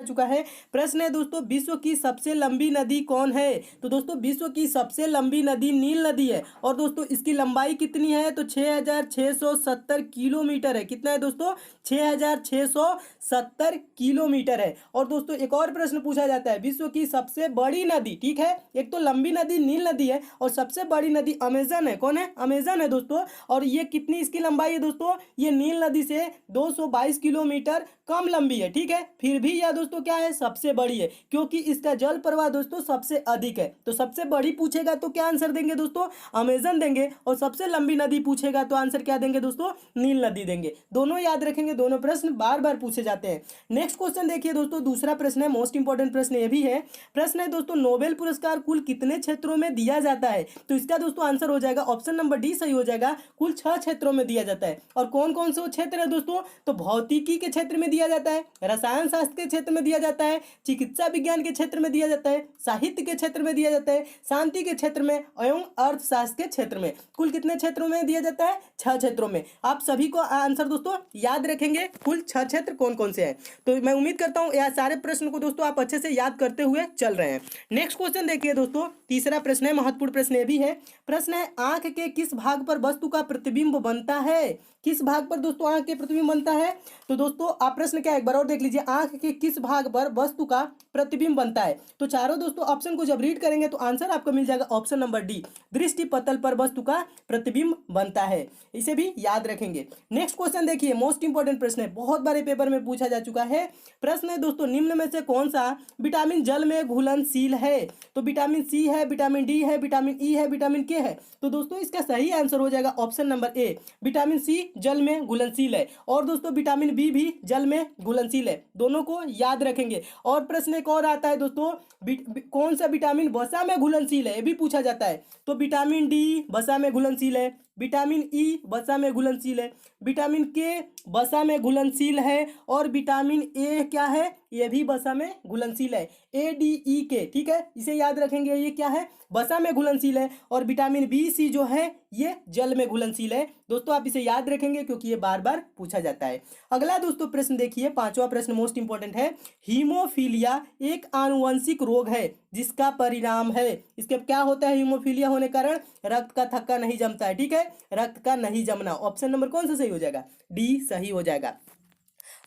चुका है। प्रश्न है दोस्तों, विश्व की सबसे लंबी नदी कौन है? तो दोस्तों विश्व की सबसे लंबी नदी नील नदी है और दोस्तों इसकी लंबाई कितनी है? तो 6670 किलोमीटर है। कितना है दोस्तों? 6670 किलोमीटर है। और दोस्तों एक और प्रश्न पूछा जाता है, विश्व की सबसे बड़ी नदी, ठीक है, एक तो लंबी नदी नील नदी है और सबसे बड़ी नदी अमेजन है। कौन है? अमेजन है दोस्तों। और ये कितनी इसकी लंबाई है दोस्तों? ये नील नदी से 222 किलोमीटर कम लंबी है, ठीक है। फिर भी यह दोस्तों क्या है? सबसे बड़ी है, क्योंकि इसका जल प्रवाह दोस्तों सबसे अधिक है। तो सबसे बड़ी पूछेगा तो क्या आंसर देंगे दोस्तों? अमेजन देंगे। और सबसे लंबी नदी पूछेगा तो आंसर क्या देंगे दोस्तों? नील नदी देंगे। दोनों याद रखेंगे, दोनों प्रश्न बार बार पूछे जाते हैं। नेक्स्ट क्वेश्चन देखिए दोस्तों, दूसरा प्रश्न है, मोस्ट इंपॉर्टेंट प्रश्न ये भी है। प्रश्न है दोस्तों, नोबेल पुरस्कार कुल कितने क्षेत्रों में दिया जाता है? तो इसका दोस्तों आंसर हो जाएगा ऑप्शन नंबर डी सही हो जाएगा, कुल 6 क्षेत्रों में दिया जाता है। और कौन कौन से क्षेत्र है दोस्तों? तो भौतिकी के क्षेत्र में दिया जाता है, रसायन शास्त्र के क्षेत्र में दिया जाता है, चिकित्सा विज्ञान के क्षेत्र में दिया जाता है, साहित्य के क्षेत्र में दिया जाता है, शांति के क्षेत्र में एवं अर्थशास्त्र के क्षेत्र में। कुल कितने क्षेत्रों में दिया जाता है? 6 क्षेत्रों में। आप सभी को आंसर दोस्तों याद रखेंगे, कुल 6 क्षेत्र कौन कौन से हैं। तो मैं उम्मीद करता हूं यह सारे प्रश्न को दोस्तों आप अच्छे से याद करते हुए चल रहे हैं। नेक्स्ट क्वेश्चन देखिए दोस्तों, तीसरा प्रश्न है, महत्वपूर्ण प्रश्न ये भी है। प्रश्न है, आंख के किस भाग पर वस्तु का प्रतिबिंब बनता है? किस भाग पर दोस्तों आंख के प्रतिबिंब बनता है? तो दोस्तों आप प्रश्न क्या एक बार और देख लीजिए, आंख के किस भाग पर वस्तु का प्रतिबिंब बनता है? तो चारों दोस्तों ऑप्शन को जब रीड करेंगे तो आंसर आपको मिल जाएगा ऑप्शन नंबर डी, दृष्टि पटल पर वस्तु का प्रतिबिंब बनता है। इसे भी याद रखेंगे। नेक्स्ट क्वेश्चन देखिए, मोस्ट इंपॉर्टेंट प्रश्न है, बहुत बारे पेपर में पूछा जा चुका है। प्रश्न है दोस्तों, निम्न में से कौन सा विटामिन जल में घुलनशील है? तो विटामिन सी है, विटामिन डी है, विटामिन ई है, विटामिन के है। तो दोस्तों इसका सही आंसर हो जाएगा option number A, vitamin C जल में घुलनशील है। और दोस्तों विटामिन बी भी जल में घुलनशील है, दोनों को याद रखेंगे। और प्रश्न एक और आता है दोस्तों, कौन सा विटामिन वसा में घुलनशील है, ये भी पूछा जाता है। तो विटामिन डी वसा में घुलनशील है, विटामिन ई वसा में घुलनशील है, विटामिन के वसा में घुलनशील है, और विटामिन ए क्या है? ये भी वसा में घुलनशील है, ए डी ई के, ठीक है, इसे याद रखेंगे। ये क्या है? वसा में घुलनशील है। और विटामिन बी सी जो है ये जल में घुलनशील है। दोस्तों आप इसे याद रखेंगे क्योंकि ये बार बार पूछा जाता है। अगला दोस्तों प्रश्न देखिए, पांचवा प्रश्न मोस्ट इंपॉर्टेंट है। हीमोफीलिया एक आनुवंशिक रोग है जिसका परिणाम है, इसके क्या होता है? हीमोफीलिया होने कारण रक्त का थक्का नहीं जमता है, ठीक है, रक्त का नहीं जमना। ऑप्शन नंबर कौन सा सही हो जाएगा? डी सही हो जाएगा।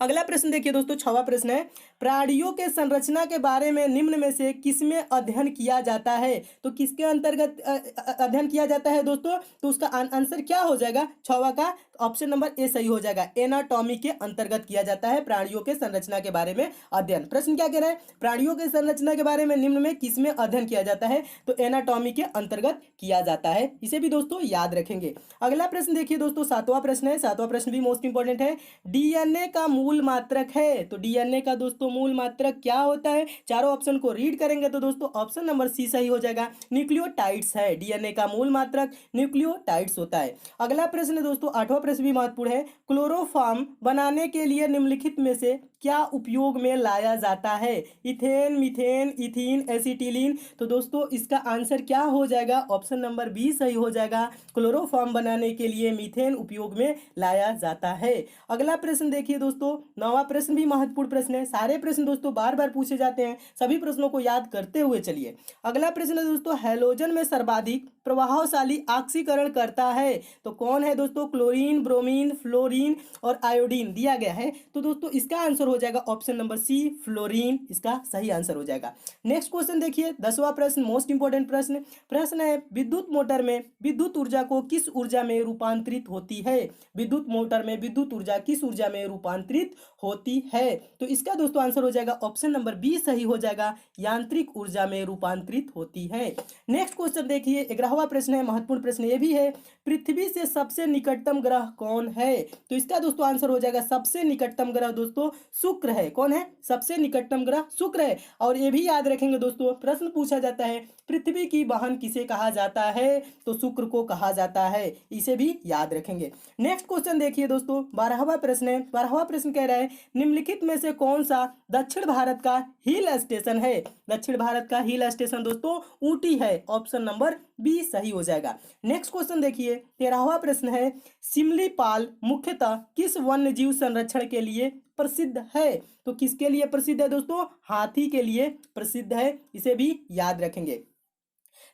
अगला प्रश्न देखिए दोस्तों, 6वां प्रश्न है, प्राणियों के संरचना के बारे में निम्न में से किसमें अध्ययन किया जाता है? तो किसके अंतर्गत अध्ययन किया जाता है दोस्तों? तो उसका आंसर क्या हो जाएगा 6वां का? ऑप्शन नंबर ए सही हो जाएगा, एनाटॉमी के अंतर्गत किया जाता है प्राणियों के संरचना के बारे में अध्ययन। प्रश्न क्या कह रहा है? प्राणियों के संरचना के बारे में निम्न में किसमें अध्ययन किया जाता है? तो एनाटॉमी के अंतर्गत किया जाता है। इसे भी दोस्तों याद रखेंगे। अगला प्रश्न देखिए दोस्तों, 7वां प्रश्न है। 7वां प्रश्न भी मोस्ट इंपॉर्टेंट है। डीएनए का मूल मात्रक है, तो डीएनए का दोस्तों मूल मात्रक क्या होता है? चारों ऑप्शन को रीड करेंगे तो दोस्तों ऑप्शन नंबर सी सही हो जाएगा, न्यूक्लियोटाइड्स है। डीएनए का मूल मात्रक न्यूक्लियोटाइड्स होता है। अगला प्रश्न दोस्तों, 8वां प्रश्न भी महत्वपूर्ण है। क्लोरोफॉर्म बनाने के लिए निम्नलिखित में से क्या उपयोग में लाया जाता है? Ethane, methane, ethene, acetylene. तो दोस्तों इसका आंसर क्या हो जाएगा? ऑप्शन नंबर बी सही हो जाएगा, क्लोरोफॉर्म बनाने के लिए मीथेन उपयोग में लाया जाता है। अगला प्रश्न देखिए दोस्तों, 9वां प्रश्न भी महत्वपूर्ण प्रश्न है। सारे प्रश्न दोस्तों बार बार पूछे जाते हैं, सभी प्रश्नों को याद करते हुए चलिए। अगला प्रश्न है दोस्तों, हैलोजन में सर्वाधिक प्रभावशाली ऑक्सीकरण करता है तो कौन है दोस्तों? क्लोरीन, ब्रोमीन, फ्लोरीन और आयोडीन दिया गया है। तो दोस्तों इसका आंसर हो जाएगा ऑप्शन नंबर सी, फ्लोरीन, इसका सही आंसर हो जाएगा। नेक्स्ट क्वेश्चन देखिए, 10वां प्रश्न मोस्ट इंपॉर्टेंट प्रश्न। प्रश्न है, विद्युत मोटर में विद्युत ऊर्जा को किस ऊर्जा में रूपांतरित होती है? विद्युत मोटर में विद्युत ऊर्जा किस ऊर्जा में रूपांतरित होती है? तो इसका दोस्तों आंसर हो जाएगा ऑप्शन नंबर बी सही हो जाएगा, यांत्रिक ऊर्जा में रूपांतरित होती है। नेक्स्ट क्वेश्चन देखिए, 11वां प्रश्न है, महत्वपूर्ण प्रश्न ये भी है। पृथ्वी से सबसे निकटतम ग्रह कौन है? तो इसका दोस्तों आंसर हो जाएगा सबसे निकटतम ग्रह दोस्तों शुक्र है। कौन है? सबसे निकटतम ग्रह शुक्र है। और ये भी याद रखेंगे दोस्तों, प्रश्न पूछा जाता है पृथ्वी की बहन किसे कहा जाता है? तो शुक्र को कहा जाता है, इसे भी याद रखेंगे। नेक्स्ट क्वेश्चन देखिए दोस्तों, 12वां प्रश्न है। 12वां प्रश्न कह रहा है, निम्नलिखित में से कौन सा दक्षिण भारत का हिल स्टेशन है? दक्षिण भारत का हिल स्टेशन दोस्तों ऊटी है। ऑप्शन नंबर बी सही हो जाएगा। नेक्स्ट क्वेश्चन देखिए, 13वां प्रश्न है, सिमलीपाल मुख्यतः किस वन्य जीव संरक्षण के लिए प्रसिद्ध है? तो किसके लिए प्रसिद्ध है दोस्तों? हाथी के लिए प्रसिद्ध है, इसे भी याद रखेंगे।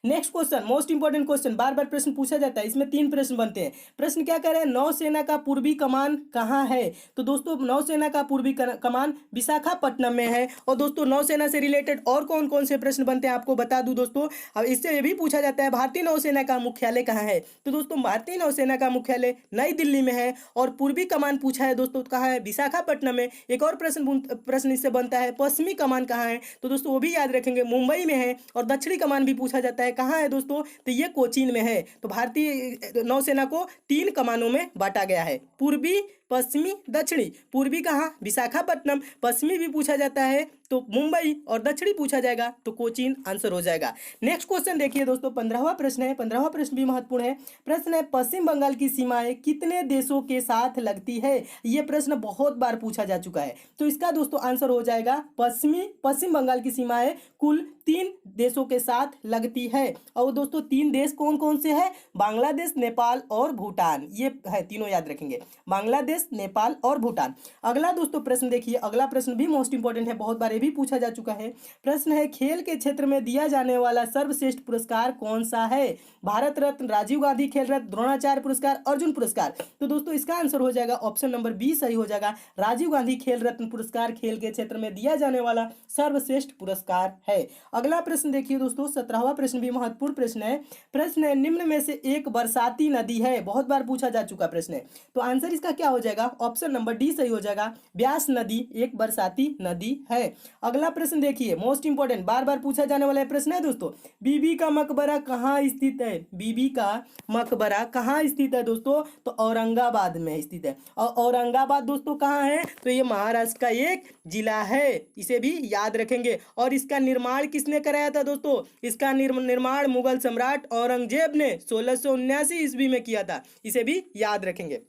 Next question, most important question, बार बार प्रश्न पूछा जाता है, इसमें 3 प्रश्न बनते हैं। प्रश्न क्या कह रहे हैं? नौसेना का पूर्वी कमान कहाँ है? तो दोस्तों नौसेना का पूर्वी कमान विशाखापट्टनम में है। और दोस्तों नौसेना से रिलेटेड और कौन कौन से प्रश्न बनते हैं आपको बता दूं दोस्तों। अब इससे ये भी पूछा जाता है भारतीय नौसेना का मुख्यालय कहाँ है? तो दोस्तों भारतीय नौसेना का मुख्यालय नई दिल्ली में है। और पूर्वी कमान पूछा है दोस्तों कहाँ है? विशाखापट्टनम में। एक और प्रश्न इससे बनता है, पश्चिमी कमान कहाँ है? तो दोस्तों वो भी याद रखेंगे, मुंबई में है। और दक्षिणी कमान भी पूछा जाता है, कहाँ है दोस्तों? तो ये कोचीन में है। तो भारतीय नौसेना को 3 कमानों में बांटा गया है, पूर्वी, पश्चिमी, दक्षिणी। पूर्वी कहाँ? विशाखापट्टनम। पश्चिमी भी पूछा जाता है तो मुंबई, और दक्षिणी पूछा जाएगा तो कोचीन आंसर हो जाएगा। नेक्स्ट क्वेश्चन देखिए दोस्तों, 15वां प्रश्न है। 15वां प्रश्न भी महत्वपूर्ण है। प्रश्न है, पश्चिम बंगाल की सीमाएं कितने देशों के साथ लगती है? यह प्रश्न बहुत बार पूछा जा चुका है। तो इसका दोस्तों आंसर हो जाएगा पश्चिम बंगाल की सीमाएं कुल 3 देशों के साथ लगती है। और दोस्तों 3 देश कौन कौन से हैं? बांग्लादेश, नेपाल और भूटान, ये है तीनों याद रखेंगे, बांग्लादेश, नेपाल और भूटान। अगला दोस्तों प्रश्न देखिए, अगला प्रश्न भी मोस्ट इंपोर्टेंट है, बहुत बार ये भी पूछा जा चुका है। प्रश्न है, खेल के क्षेत्र में दिया जाने वाला सर्वश्रेष्ठ पुरस्कार कौन सा है? भारत रत्न, राजीव गांधी खेल रत्न, द्रोणाचार्य पुरस्कार, अर्जुन पुरस्कार। तो दोस्तों इसका आंसर हो जाएगा ऑप्शन नंबर बी सही हो जाएगा। राजीव गांधी खेल रत्न पुरस्कार खेल के क्षेत्र में दिया जाने वाला सर्वश्रेष्ठ पुरस्कार है। अगला प्रश्न देखिए दोस्तों, 17वां प्रश्न भी महत्वपूर्ण प्रश्न है। प्रश्न है, निम्न में से एक बरसाती नदी है? बहुत बार पूछा जा चुका प्रश्न है। तो आंसर इसका क्या हो जाएगा? ऑप्शन नंबर डी सही हो जाएगा। ब्यास नदी एक बरसाती नदी है। अगला प्रश्न देखिए, मोस्ट इंपोर्टेंट, बार बार पूछा जाने वाला प्रश्न है दोस्तों, बीबी का मकबरा कहाँ स्थित है? बीबी का मकबरा कहाँ स्थित है दोस्तों? तो औरंगाबाद में स्थित है। और औरंगाबाद दोस्तों कहाँ है? तो ये महाराष्ट्र का एक जिला है, इसे भी याद रखेंगे। और इसका निर्माण किसने कराया था दोस्तों? इसका निर्माण मुगल सम्राट औरंगजेब ने 1679 ईस्वी में किया था, इसे भी याद रखेंगे।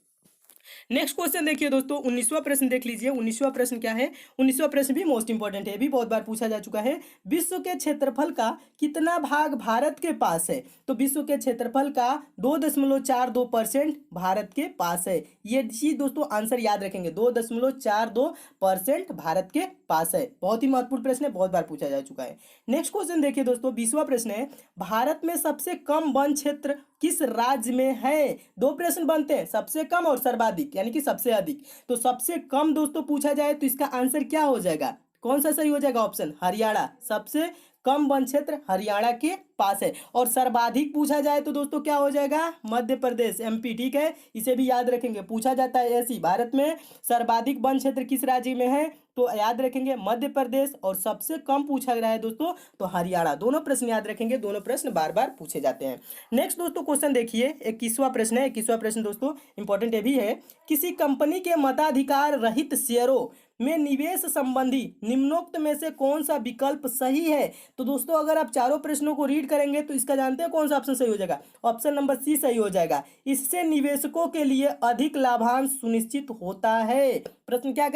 नेक्स्ट क्वेश्चन देखिए दोस्तों, 19वां प्रश्न देख लीजिए। 19वां प्रश्न क्या है? 19वां प्रश्न भी मोस्ट इंपोर्टेंट है, भी बहुत बार पूछा जा चुका है। विश्व के क्षेत्रफल का कितना भाग भारत के पास है? तो विश्व के क्षेत्रफल का 2.42% भारत के पास है। ये चीज दोस्तों आंसर याद रखेंगे, 2.42% भारत के पास है। बहुत ही महत्वपूर्ण प्रश्न है, बहुत बार पूछा जा चुका है। नेक्स्ट क्वेश्चन देखिए दोस्तों, 20वां प्रश्न है, भारत में सबसे कम वन क्षेत्र किस राज्य में है? 2 प्रश्न बनते हैं, सबसे कम और सर्वाधिक, यानी कि सबसे अधिक। तो सबसे कम दोस्तों पूछा जाए तो इसका आंसर क्या हो जाएगा? कौन सा सही हो जाएगा? ऑप्शन हरियाणा, सबसे कम वन क्षेत्र हरियाणा के पास है। और सर्वाधिक पूछा जाए तो दोस्तों क्या हो जाएगा? मध्य प्रदेश, एमपी, ठीक है, इसे भी याद रखेंगे। पूछा जाता है ऐसी, भारत में सर्वाधिक वन क्षेत्र किस राज्य में है? तो याद रखेंगे मध्य प्रदेश। और सबसे कम पूछा गया है दोस्तों तो हरियाणा। दोनों प्रश्न याद रखेंगे, दोनों प्रश्न बार बार पूछे जाते हैं। नेक्स्ट दोस्तों क्वेश्चन देखिए, 21वां प्रश्न है। 21वां प्रश्न दोस्तों इंपॉर्टेंट ये भी है, किसी कंपनी के मताधिकार रहित शेयरों में निवेश संबंधी निम्नोक्त में से कौन सा विकल्प सही है? तो दोस्तों अगर आप चारों प्रश्नों को रीड करेंगे तो इसका जानते हैं कौन सा ऑप्शन सही हो जाएगा? ऑप्शन नंबर सी सही हो जाएगा। इससे निवेशकों के लिए अधिक लाभांश सुनिश्चित होता है। प्रश्न क्या कह रहा है?